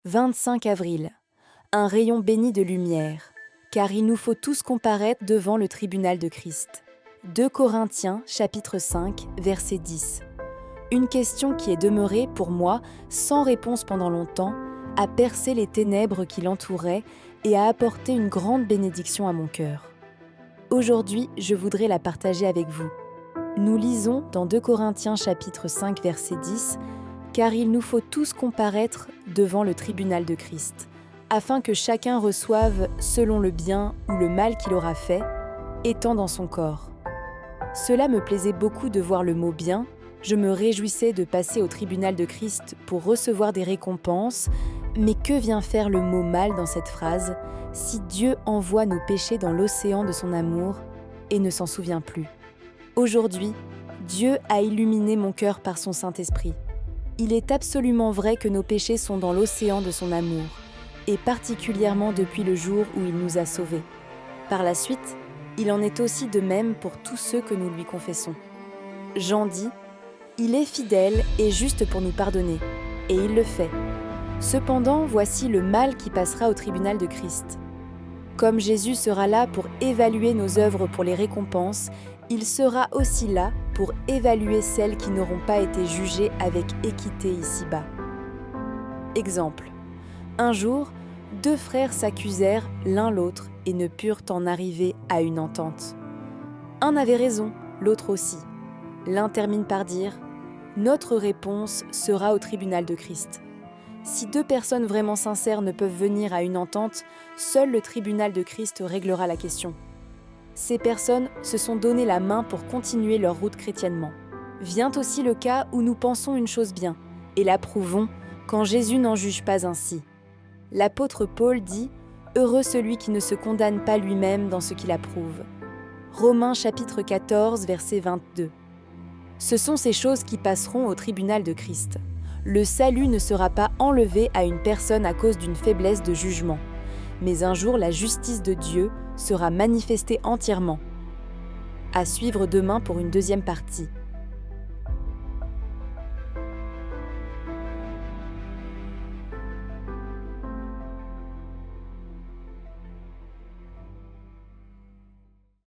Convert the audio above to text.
25 avril. Un rayon béni de lumière, car il nous faut tous comparaître devant le tribunal de Christ. 2 Corinthiens, chapitre 5, verset 10. Une question qui est demeurée, pour moi, sans réponse pendant longtemps, a percé les ténèbres qui l'entouraient et a apporté une grande bénédiction à mon cœur. Aujourd'hui, je voudrais la partager avec vous. Nous lisons dans 2 Corinthiens chapitre 5 verset 10 « Car il nous faut tous comparaître devant le tribunal de Christ, afin que chacun reçoive selon le bien ou le mal qu'il aura fait, étant dans son corps. » Cela me plaisait beaucoup de voir le mot « bien », je me réjouissais de passer au tribunal de Christ pour recevoir des récompenses, mais que vient faire le mot « mal » dans cette phrase si Dieu envoie nos péchés dans l'océan de son amour et ne s'en souvient plus? Aujourd'hui, Dieu a illuminé mon cœur par son Saint-Esprit. Il est absolument vrai que nos péchés sont dans l'océan de son amour, et particulièrement depuis le jour où il nous a sauvés. Par la suite, il en est aussi de même pour tous ceux que nous lui confessons. Jean dit « Il est fidèle et juste pour nous pardonner, et il le fait. Cependant, voici le mal qui passera au tribunal de Christ. Comme Jésus sera là pour évaluer nos œuvres pour les récompenses, il sera aussi là pour évaluer celles qui n'auront pas été jugées avec équité ici-bas. » Exemple. Un jour, 2 frères s'accusèrent l'un l'autre et ne purent en arriver à une entente. Un avait raison, l'autre aussi. L'un termine par dire « Notre réponse sera au tribunal de Christ. » Si 2 personnes vraiment sincères ne peuvent venir à une entente, seul le tribunal de Christ réglera la question. Ces personnes se sont donné la main pour continuer leur route chrétiennement. Vient aussi le cas où nous pensons une chose bien, et l'approuvons quand Jésus n'en juge pas ainsi. L'apôtre Paul dit « Heureux celui qui ne se condamne pas lui-même dans ce qu'il approuve. » Romains chapitre 14, verset 22. Ce sont ces choses qui passeront au tribunal de Christ. Le salut ne sera pas enlevé à une personne à cause d'une faiblesse de jugement, mais un jour la justice de Dieu sera manifestée entièrement. À suivre demain pour une deuxième partie.